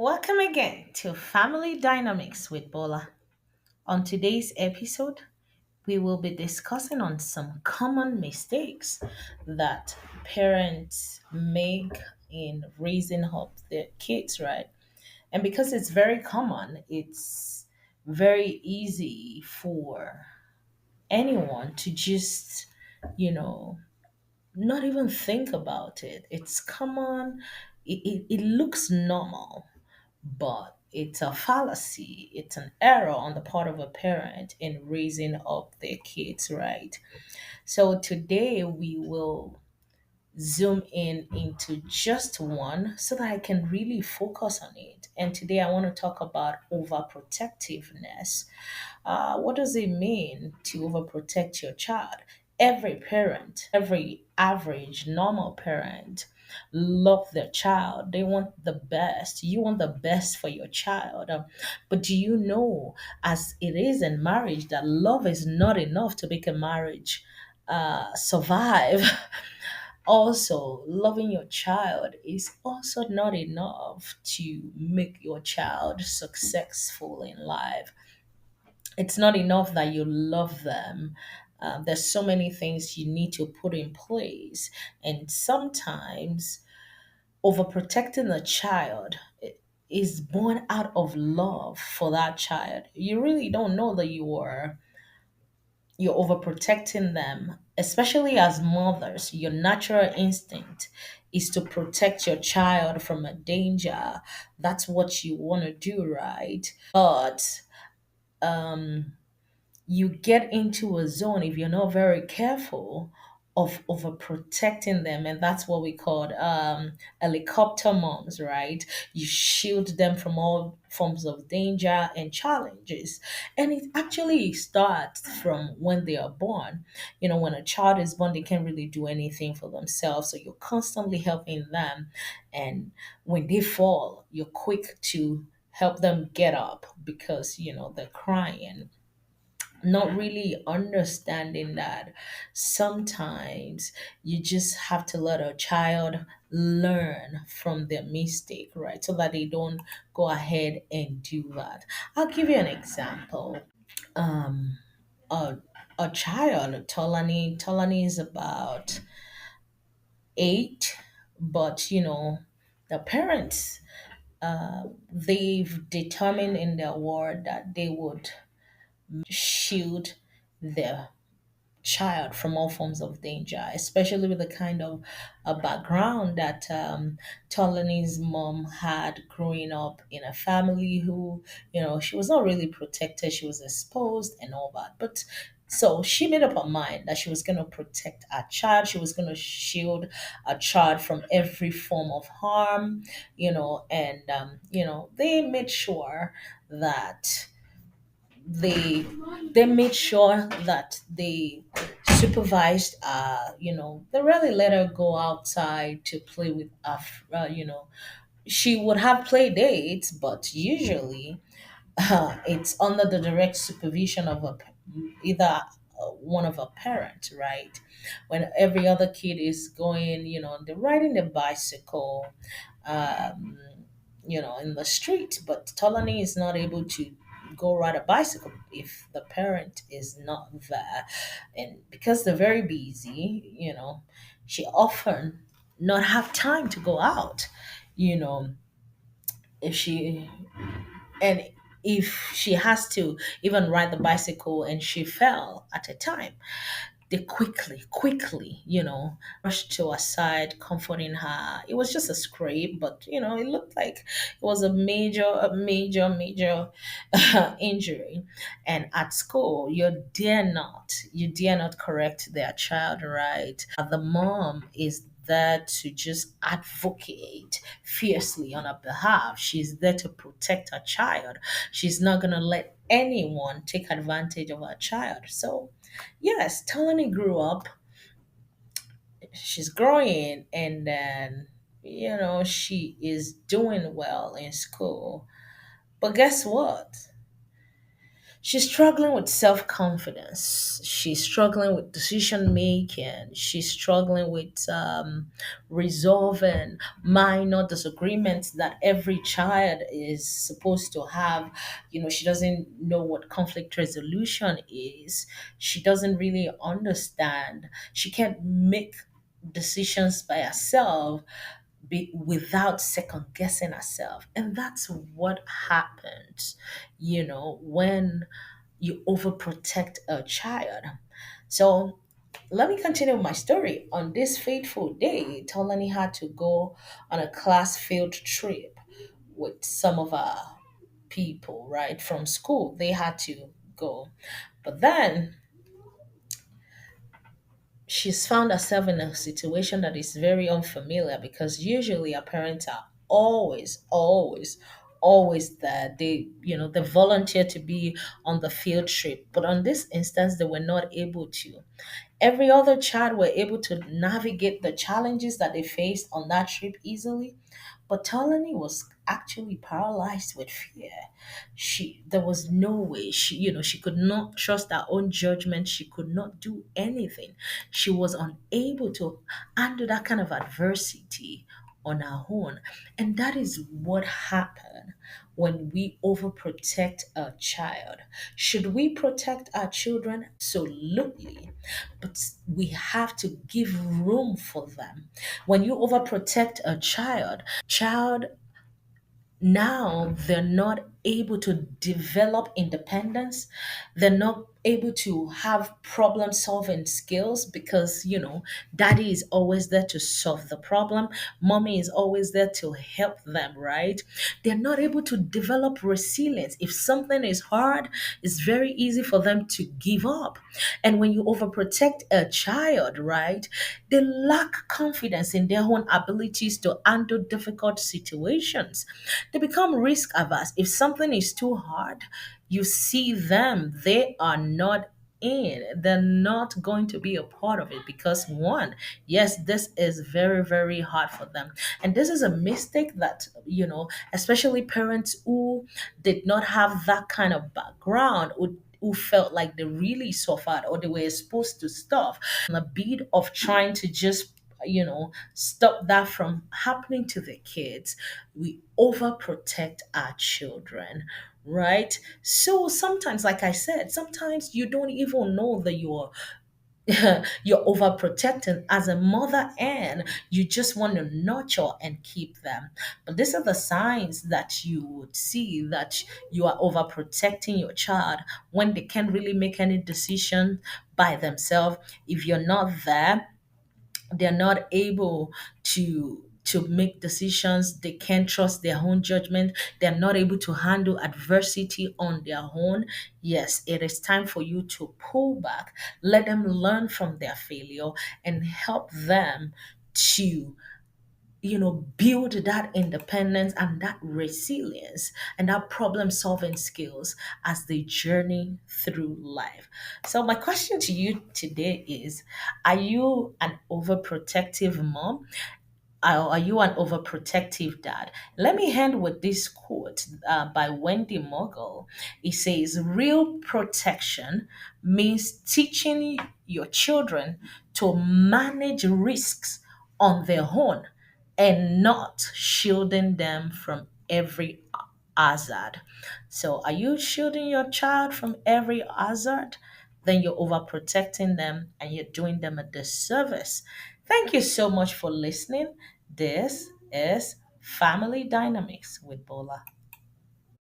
Welcome again to Family Dynamics with Bola. On today's episode, we will be discussing on some common mistakes that parents make in raising up their kids, right? And because it's very common, it's very easy for anyone to just, you know, not even think about it. It's common, it looks normal, but it's a fallacy. It's an error on the part of a parent in raising up their kids, right? So today we will zoom in into just one so that I can really focus on it. And today I want to talk about overprotectiveness. What does it mean to overprotect your child? Every parent, every average, normal parent, love their child. They want the best. You want the best for your child. But do you know, as it is in marriage, that love is not enough to make a marriage survive? Also, loving your child is also not enough to make your child successful in life. It's not enough that you love them. There's so many things you need to put in place, and sometimes overprotecting a child is born out of love for that child. You really don't know that you're overprotecting them, especially as mothers. Your natural instinct is to protect your child from a danger. That's what you want to do, right? But um you get into a zone if you're not very careful of overprotecting them, and that's what we call helicopter moms, right? You shield them from all forms of danger and challenges, and it actually starts from when they are born. When a child is born, they can't really do anything for themselves, so you're constantly helping them, and when they fall, you're quick to help them get up because they're crying, not really understanding that sometimes you just have to let a child learn from their mistake, right? So that they don't go ahead and do that. I'll give you an example. Um, a, a child, Tolani is about 8, but the parents, they've determined in their word that they would shield their child from all forms of danger, especially with the kind of background that Tolani's mom had growing up in a family who, she was not really protected. She was exposed and all that. But so she made up her mind that she was going to protect her child. She was going to shield a child from every form of harm, and, they made sure that they they made sure that they supervised, they really let her go outside to play with she would have play dates, but usually it's under the direct supervision of either one of a parent, right? When every other kid is going, they're riding the bicycle, um, in the street, but Tolani is not able to go ride a bicycle if the parent is not there. And because they're very busy, she often not have time to go out, you know, if she and if she has to even ride the bicycle and she fell at a time, they quickly, rushed to her side, comforting her. It was just a scrape, but it looked like it was a major injury. And at school, you dare not correct their child, right? The mom is there to just advocate fiercely on her behalf. She's there to protect her child. She's not gonna let anyone take advantage of her child. So yes, Tony grew up. She's growing, and then she is doing well in school. But guess what? She's struggling with self confidence. She's struggling with decision making. She's struggling with resolving minor disagreements that every child is supposed to have. She doesn't know what conflict resolution is. She doesn't really understand. She can't make decisions by herself without second guessing herself. And that's what happens, when you overprotect a child. So let me continue my story. On this fateful day, Tolani had to go on a class field trip with some of our people, right, from school. They had to go. But then she's found herself in a situation that is very unfamiliar because usually our parents are always there. They volunteer to be on the field trip, but on this instance they were not able to. Every other child were able to navigate the challenges that they faced on that trip easily, but Tolani was actually paralyzed with fear. There was no way she could not trust her own judgment. She could not do anything. She was unable to handle that kind of adversity on her own. And that is what happened when we overprotect a child. Should we protect our children? Absolutely. But we have to give room for them. When you overprotect a child now they're not able to develop independence. They're not able to have problem solving skills because daddy is always there to solve the problem, mommy is always there to help them, right? They're not able to develop resilience. If something is hard, it's very easy for them to give up. And when you overprotect a child, right, they lack confidence in their own abilities to handle difficult situations. They become risk averse. If something is too hard, you see them, they are not in. They're not going to be a part of it because, one, yes, this is very, very hard for them. And this is a mistake that, especially parents who did not have that kind of background, who felt like they really suffered or they were exposed to stuff, a bit of trying to just stop that from happening to the kids. We overprotect our children, right? So sometimes, like I said, sometimes you don't even know that you're overprotecting as a mother, and you just want to nurture and keep them. But these are the signs that you would see that you are overprotecting your child when they can't really make any decision by themselves. If you're not there, they're not able to make decisions. They can't trust their own judgment. They're not able to handle adversity on their own. Yes, it is time for you to pull back, let them learn from their failure, and help them to build that independence and that resilience and that problem solving skills as they journey through life. So my question to you today is, are you an overprotective mom? Are you an overprotective dad? Let me end with this quote by Wendy Mogul. It says, real protection means teaching your children to manage risks on their own and not shielding them from every hazard. So, are you shielding your child from every hazard? Then you're overprotecting them and you're doing them a disservice. Thank you so much for listening. This is Family Dynamics with Bola.